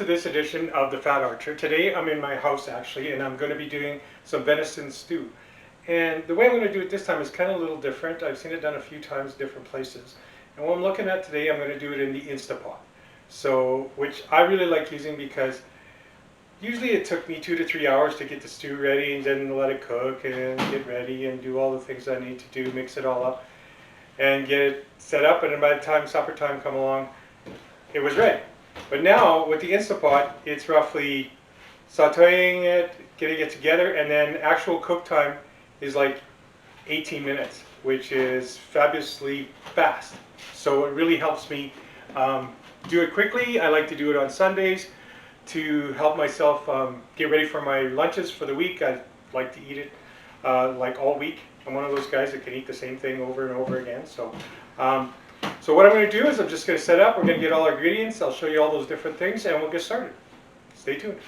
to this edition of the Fat Archer. Today I'm in my house actually, and I'm going to be doing some venison stew. And the way I'm going to do it this time is kind of a little different. I've seen it done a few times different places. And what I'm looking at today, I'm going to do it in the Instapot. So, which I really like using because usually it took me 2 to 3 hours to get the stew ready and then let it cook and get ready and do all the things I need to do, mix it all up and get it set up. And then by the time supper time come along, it was ready. But now with the Instapot, it's roughly sauteing it, getting it together, and then actual cook time is like 18 minutes, which is fabulously fast. So it really helps me do it quickly. I like to do it on Sundays to help myself get ready for my lunches for the week. I like to eat it like all week. I'm one of those guys that can eat the same thing over and over again. So what I'm going to do is I'm just going to set up. We're going to get all our ingredients. I'll show you all those different things and we'll get started. Stay tuned.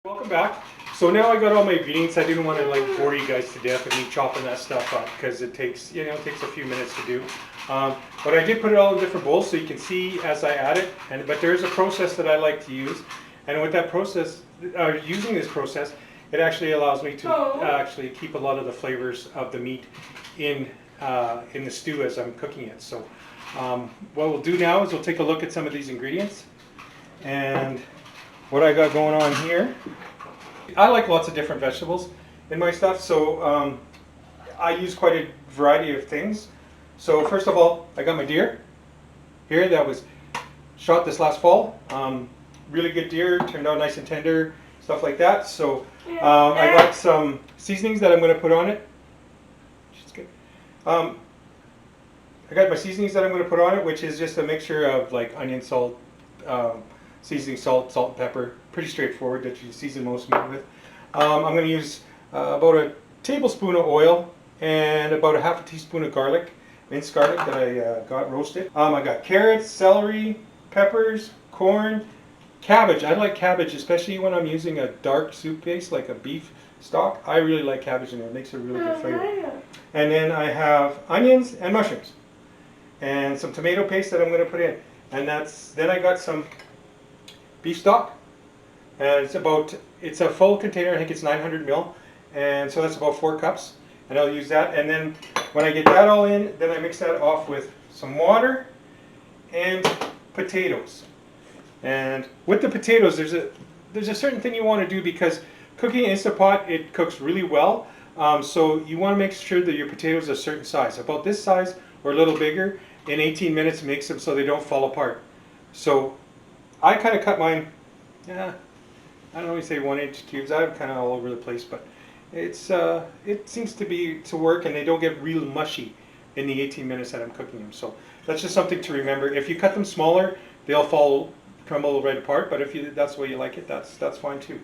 Welcome back. So now I got all my ingredients. I didn't want to like bore you guys to death with me chopping that stuff up because it takes, it takes a few minutes to do. But I did put it all in different bowls so you can see as I add it. But there is a process that I like to use, and with that process, using this process, it actually allows me to actually keep a lot of the flavors of the meat in the stew as I'm cooking it. So what we'll do now is we'll take a look at some of these ingredients and what I got going on here. I like lots of different vegetables in my stuff, so I use quite a variety of things. So first of all, I got my deer here that was shot this last fall. Really good deer, turned out nice and tender, stuff like that. So I got some seasonings that I'm going to put on it. She's good. I got my seasonings that I'm going to put on it, which is just a mixture of like onion, salt, seasoning, salt, and pepper. Pretty straightforward that you season most meat with. I'm going to use about a tablespoon of oil and about a half a teaspoon of garlic, minced garlic that I got roasted. I got carrots, celery, peppers, corn, cabbage. I like cabbage, especially when I'm using a dark soup base like a beef stock. I really like cabbage in there. It makes a really good flavor. And then I have onions and mushrooms and some tomato paste that I'm going to put in. And then I got some beef stock. And it's a full container. I think it's 900 ml, and so that's about 4 cups. And I'll use that. And then when I get that all in, then I mix that off with some water and potatoes. And with the potatoes, there's a certain thing you want to do because cooking in Instapot, it cooks really well. So you want to make sure that your potatoes are a certain size, about this size or a little bigger. In 18 minutes, makes them so they don't fall apart. So I kind of cut mine. I don't always say 1-inch cubes. I'm kind of all over the place, but it seems to work, and they don't get real mushy in the 18 minutes that I'm cooking them. So that's just something to remember. If you cut them smaller, they'll crumble right apart. But if that's the way you like it, that's fine too.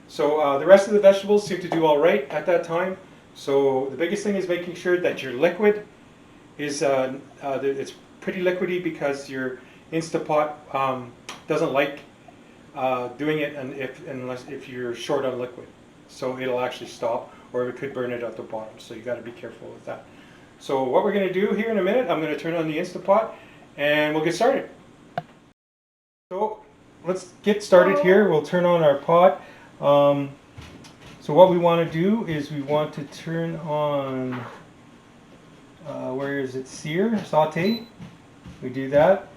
So the rest of the vegetables seem to do all right at that time. So the biggest thing is making sure that your liquid is it's pretty liquidy because your Instapot doesn't like doing it unless you're short on liquid, so it'll actually stop, or it could burn it at the bottom. So you got to be careful with that. So what we're going to do here in a minute, I'm going to turn on the Instapot, and we'll get started. So let's get started here. We'll turn on our pot. So what we want to do is we want to turn on where is it? Sear, saute. We do that.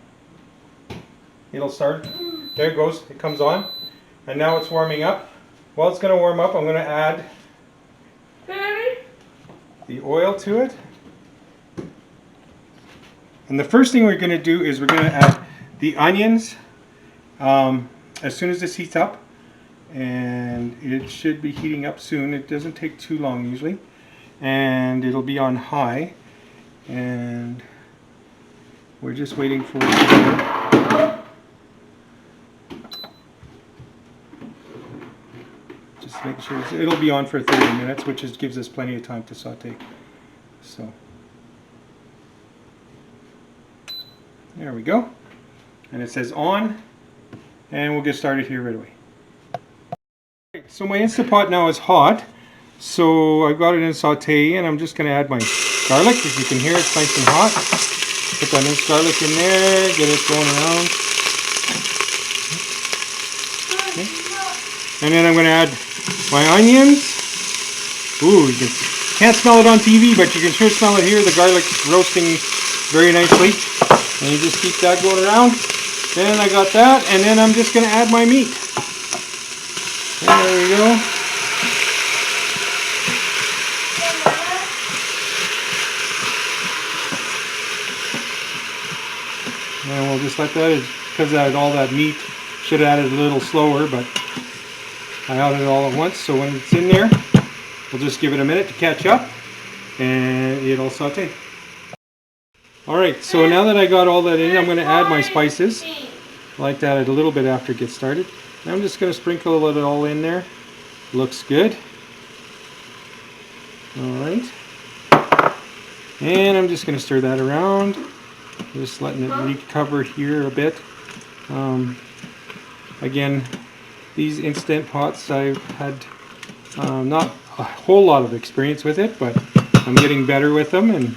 It'll start. There it goes. It comes on. And now it's warming up. While it's going to warm up, I'm going to add the oil to it. And the first thing we're going to do is we're going to add the onions as soon as this heats up. And it should be heating up soon. It doesn't take too long usually. And it'll be on high. And we're just waiting for it to just make sure it'll be on for 30 minutes, which gives us plenty of time to saute. So there we go. And it says on, and we'll get started here right away. So my Instapot now is hot, so I've got it in saute, and I'm just going to add my garlic. As you can hear, it's nice and hot. Put that minced garlic in there, get it going around. And then I'm going to add my onions. Ooh, you can't smell it on TV, but you can sure smell it here. The garlic's roasting very nicely. And you just keep that going around. Then I got that, and then I'm just going to add my meat. There we go. And we'll just let that, because I had all that meat, should have added a little slower, but I added it all at once. So when it's in there, we'll just give it a minute to catch up, and it'll saute. Alright, so now that I got all that in, I'm going to add my spices. I like to add it a little bit after it gets started. And I'm just going to sprinkle it all in there. Looks good. Alright. And I'm just going to stir that around. Just letting it recover here a bit. Again, these Instant Pots, I've had not a whole lot of experience with it, but I'm getting better with them, and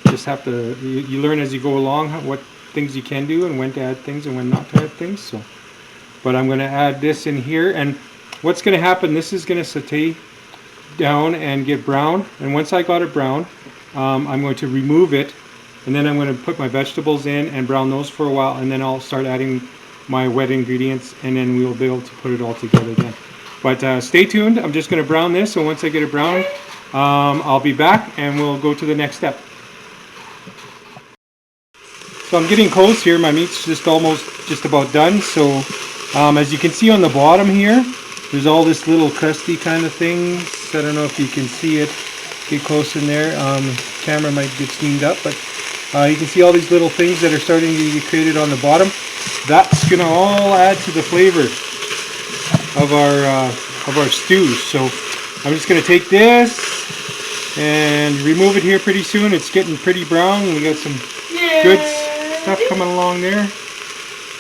just have to, you learn as you go along what things you can do and when to add things and when not to add things. So, but I'm going to add this in here, and what's going to happen, this is going to saute down and get brown, and once I got it brown, I'm going to remove it, and then I'm going to put my vegetables in and brown those for a while, and then I'll start adding my wet ingredients, and then we'll be able to put it all together then. But stay tuned. I'm just going to brown this, so once I get it brown, I'll be back and we'll go to the next step. So I'm getting close here. My meat's just about done. So as you can see on the bottom here, there's all this little crusty kind of things. I don't know if you can see it. Get close in there. Camera might get steamed up, but you can see all these little things that are starting to get created on the bottom. That's going to all add to the flavor of our stew. So I'm just going to take this and remove it here pretty soon. It's getting pretty brown. We got some good stuff coming along there.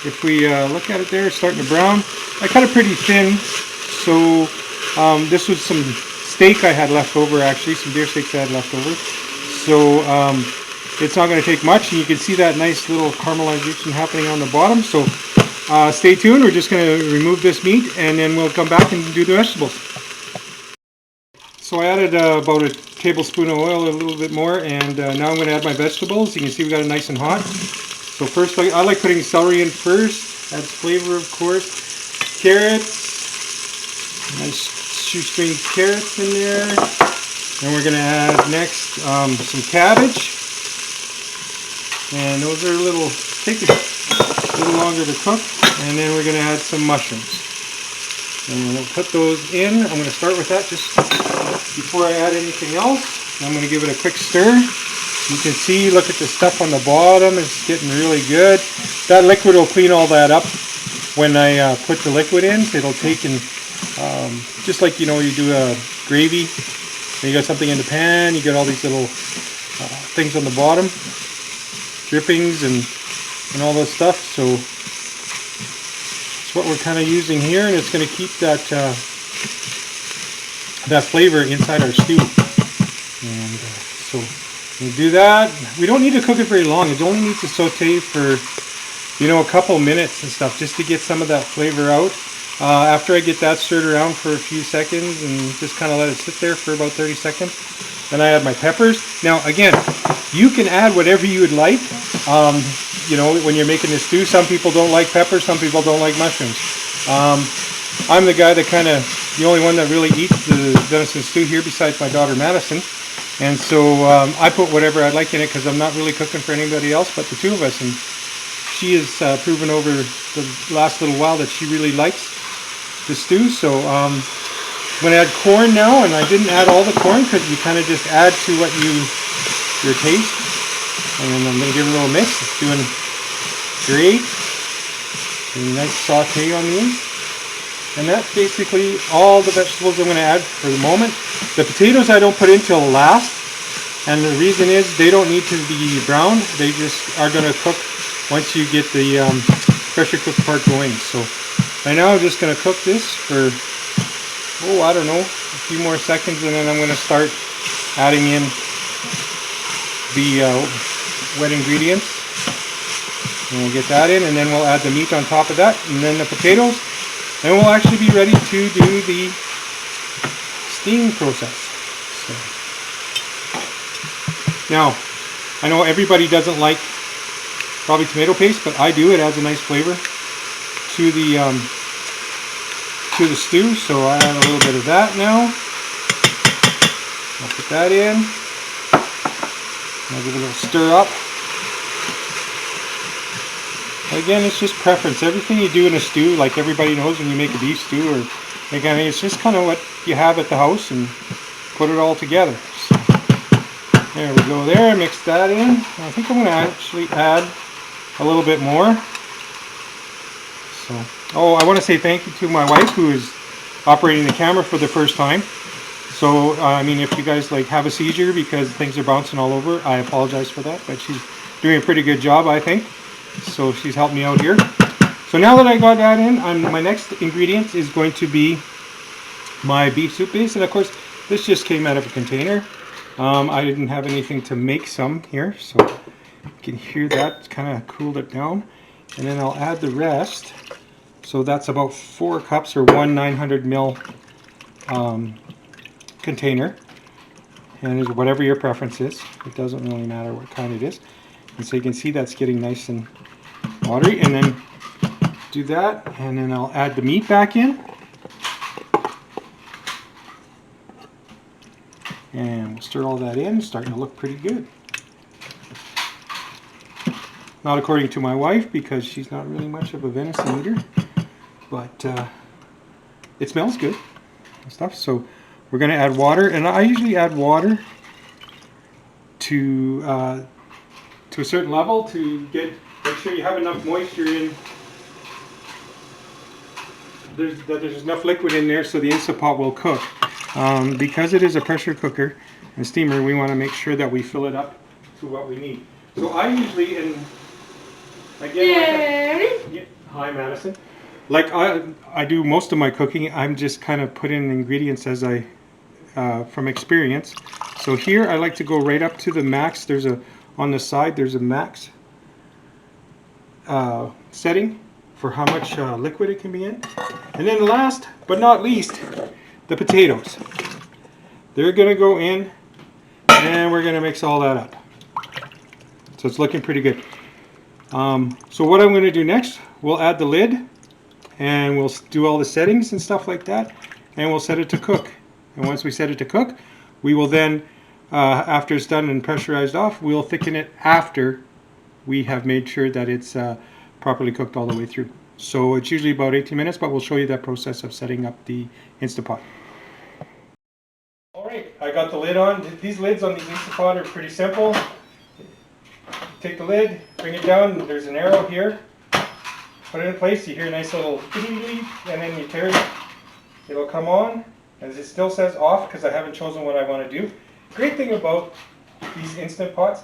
If we look at it there, it's starting to brown. I cut it pretty thin. So this was some steak I had left over, actually, some deer steaks I had left over. So it's not going to take much, and you can see that nice little caramelization happening on the bottom. So stay tuned. We're just going to remove this meat, and then we'll come back and do the vegetables. So I added about a tablespoon of oil, a little bit more, and now I'm going to add my vegetables. You can see we got it nice and hot. So first, I like putting celery in first. Adds flavor, of course. Carrots. Nice shoestring carrots in there. And we're going to add next some cabbage. And those are take a little longer to cook. And then we're going to add some mushrooms. And we'll put those in. I'm going to start with that just before I add anything else. I'm going to give it a quick stir. You can see, look at the stuff on the bottom. It's getting really good. That liquid will clean all that up when I put the liquid in. It'll take and just like, you know, you do a gravy. You got something in the pan. You got all these little things on the bottom, drippings and all this stuff. So it's what we're kind of using here, and it's going to keep that that flavor inside our stew. And so we do that. We don't need to cook it very long. It only needs to saute for, you know, a couple minutes and stuff, just to get some of that flavor out. After I get that stirred around for a few seconds and just kind of let it sit there for about 30 seconds, then I add my peppers. Now again, you can add whatever you would like. You know, when you're making this stew, some people don't like peppers, some people don't like mushrooms. I'm the guy that the only one that really eats the venison stew here besides my daughter Madison. And so I put whatever I like in it because I'm not really cooking for anybody else but the two of us. And she has proven over the last little while that she really likes the stew. So I'm going to add corn now, and I didn't add all the corn because you kind of just add to what your taste. And I'm going to give it a little mix. It's doing great. A nice saute on these. And that's basically all the vegetables I'm going to add for the moment. The potatoes I don't put in till last, and the reason is they don't need to be browned. They just are going to cook once you get the pressure cook part going. So right now I'm just going to cook this for, I don't know, a few more seconds, and then I'm going to start adding in the wet ingredients. And we'll get that in, and then we'll add the meat on top of that, and then the potatoes. and we'll actually be ready to do the steam process. So, now, I know everybody doesn't like probably tomato paste, but I do. It adds a nice flavor to the stew, so I add a little bit of that now. I'll put that in. I'll give it a little stir up. Again, it's just preference. Everything you do in a stew, like everybody knows when you make a beef stew, or again, it's just kind of what you have at the house and put it all together. So, there we go there, mix that in. I think I'm going to actually add a little bit more. So, oh, I want to say thank you to my wife who is operating the camera for the first time. So, I mean, if you guys like have a seizure because things are bouncing all over, I apologize for that, but she's doing a pretty good job, I think. So she's helped me out here. So now that I got that in, my next ingredient is going to be my beef soup base, and of course this just came out of a container. I didn't have anything to make some here, so you can hear that kind of cooled it down. And then I'll add the rest. So that's about 4 cups or one 900 ml container, and whatever your preference is, it doesn't really matter what kind it is. And so you can see that's getting nice and watery, and then do that, and then I'll add the meat back in, and we'll stir all that in. It's starting to look pretty good. Not according to my wife, because she's not really much of a venison eater, but it smells good and stuff. So we're going to add water, and I usually add water to a certain level to make sure you have enough moisture in. There's enough liquid in there so the Instant Pot will cook. Because it is a pressure cooker and steamer, we want to make sure that we fill it up to what we need. So I usually, hi Madison. Like I do most of my cooking, I'm just kind of put in ingredients as I from experience. So here I like to go right up to the max. On the side there's a max setting for how much liquid it can be in. And then last but not least, the potatoes. They're going to go in, and we're going to mix all that up. So it's looking pretty good. So what I'm going to do next, we'll add the lid, and we'll do all the settings and stuff like that, and we'll set it to cook. And once we set it to cook, we will then, after it's done and pressurized off, we'll thicken it after we have made sure that it's properly cooked all the way through. So it's usually about 18 minutes, but we'll show you that process of setting up the Instant Pot. Alright, I got the lid on. These lids on these Instant Pot are pretty simple. Take the lid, bring it down, there's an arrow here. Put it in place, you hear a nice little beep, and then you tear it. It'll come on, as it still says off because I haven't chosen what I want to do. Great thing about these Instant Pots,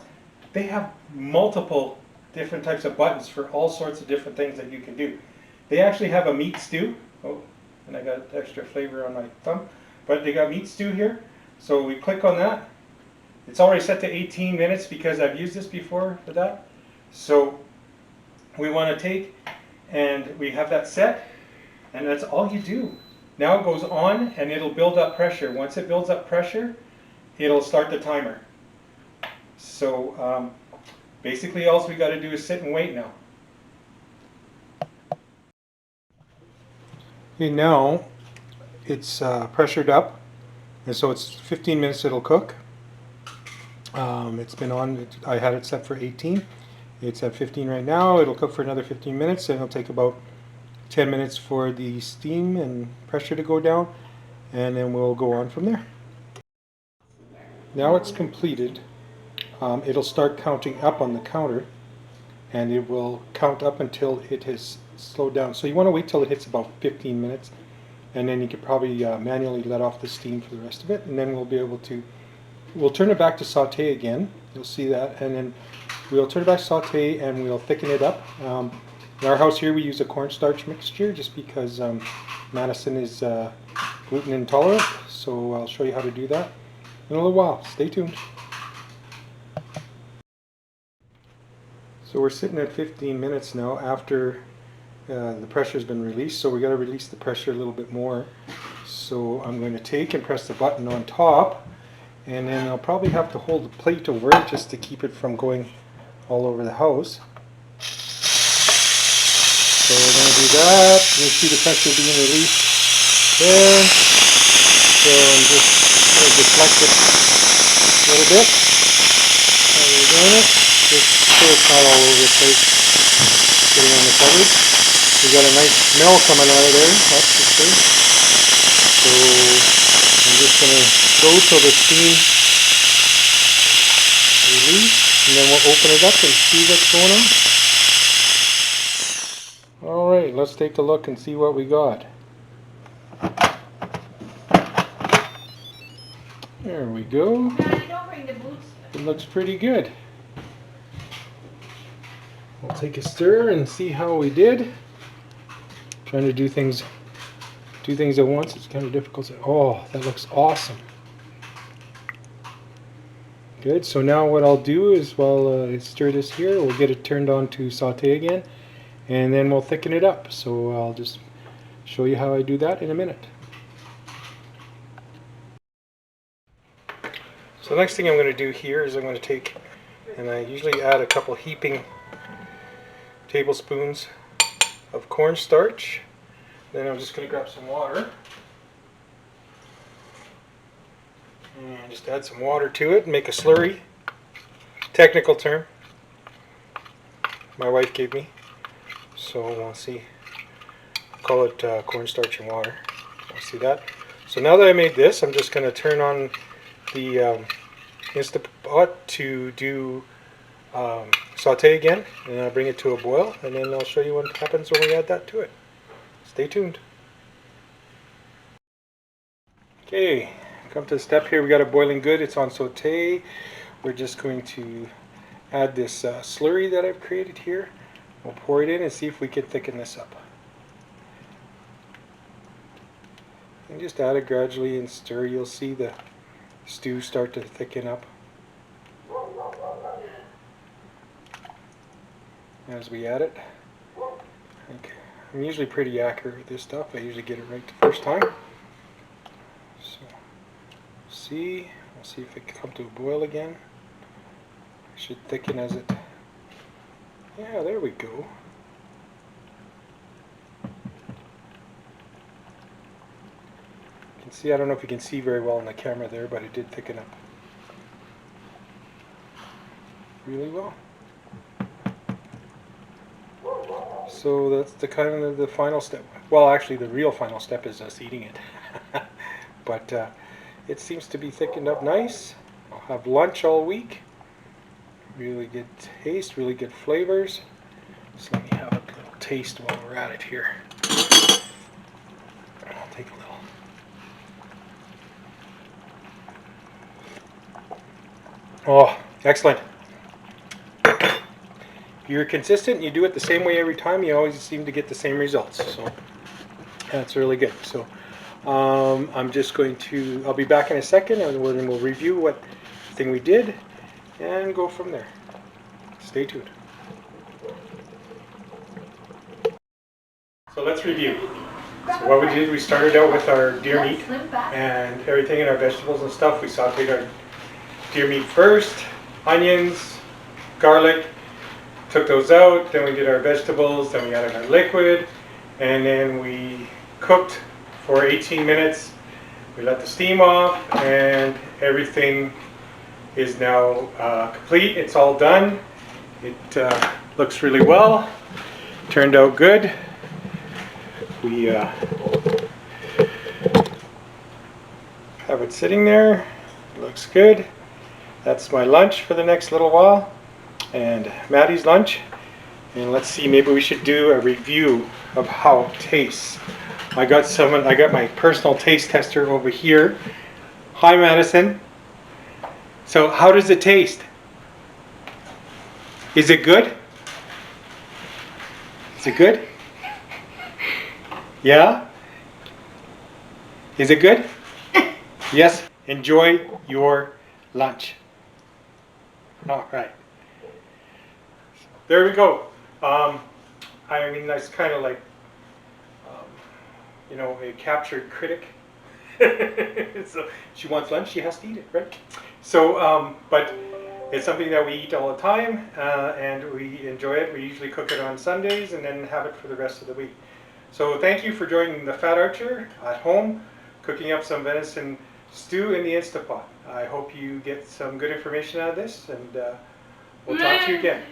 they have multiple different types of buttons for all sorts of different things that you can do. They actually have a meat stew. Oh, and I got extra flavor on my thumb. But they got meat stew here. So we click on that. It's already set to 18 minutes because I've used this before for that. So we want to take, and we have that set, and that's all you do. Now it goes on and it'll build up pressure. Once it builds up pressure, it'll start the timer. So basically all we got to do is sit and wait now. Okay, now it's pressured up, and so it's 15 minutes it'll cook. It's been on, I had it set for 18. It's at 15 right now. It'll cook for another 15 minutes, and it'll take about 10 minutes for the steam and pressure to go down, and then we'll go on from there. Now it's completed. It'll start counting up on the counter, and it will count up until it has slowed down. So you want to wait till it hits about 15 minutes, and then you can probably manually let off the steam for the rest of it, and then we'll be able to, we'll turn it back to saute again. You'll see that, and then we'll turn it back to saute and we'll thicken it up. In our house here we use a cornstarch mixture just because Madison is gluten intolerant, so I'll show you how to do that in a little while. Stay tuned. So we're sitting at 15 minutes now after the pressure's been released, so we got to release the pressure a little bit more. So I'm going to take and press the button on top, and then I'll probably have to hold the plate over it just to keep it from going all over the house. So we're going to do that. You see the pressure being released there. So I'm just going to deflect it a little bit. How we're doing it. Just so it's not all over the place. Getting on the cupboard. We got a nice smell coming out of there. That's for sure. So I'm just going to go till the steam release, and then we'll open it up and see what's going on. Alright, let's take a look and see what we got. There we go. It looks pretty good. We'll take a stir and see how we did. Trying to do things at once, it's kind of difficult. Oh, that looks awesome. Good, so now what I'll do is while I stir this here, we'll get it turned on to saute again, and then we'll thicken it up. So I'll just show you how I do that in a minute. So the next thing I'm going to do here is I'm going to take, and I usually add a couple heaping tablespoons of cornstarch. Then I'm just going to grab some water and just add some water to it and make a slurry. Technical term my wife gave me. So we'll see. Call it cornstarch and water. We'll see that. So now that I made this, I'm just going to turn on the Instant Pot to do saute again, and I'll bring it to a boil, and then I'll show you what happens when we add that to it. Stay tuned. Okay, come to the step here. We got it boiling good. It's on saute. We're just going to add this slurry that I've created here. We'll pour it in and see if we can thicken this up. And just add it gradually and stir. You'll see the stew start to thicken up as we add it. Okay. I'm usually pretty accurate with this stuff. I usually get it right the first time. So, we'll see if it can come to a boil again. It should thicken as it. Yeah, there we go. You can see, I don't know if you can see very well on the camera there, but it did thicken up really well. So that's the kind of the final step. Well, actually the real final step is us eating it. But it seems to be thickened up nice. I'll have lunch all week. Really good taste, really good flavors. So let me have a little taste while we're at it here. I'll take a little. Oh, excellent. If you're consistent, you do it the same way every time, you always seem to get the same results. So that's really good. So I'm just going to, I'll be back in a second, and we'll review what thing we did and go from there. Stay tuned. So let's review. So what we did, we started out with our deer meat and everything, and our vegetables and stuff. We sauteed our deer meat first, onions, garlic, took those out, then we did our vegetables, then we added our liquid, and then we cooked for 18 minutes. We let the steam off, and everything is now complete. It's all done. It looks really well. Turned out good. We have it sitting there. Looks good. That's my lunch for the next little while, and Maddie's lunch. And let's see, maybe we should do a review of how it tastes. I got my personal taste tester over here. Hi, Madison. So how does it taste? Is it good? Is it good? Yeah? Is it good? Yes? Enjoy your lunch. All right. There we go. I mean, that's kind of like, you know, a captured critic. So she wants lunch, she has to eat it, right? So, but it's something that we eat all the time, and we enjoy it. We usually cook it on Sundays and then have it for the rest of the week. So thank you for joining the Fat Archer at home, cooking up some venison stew in the Instapot. I hope you get some good information out of this, and we'll talk to you again.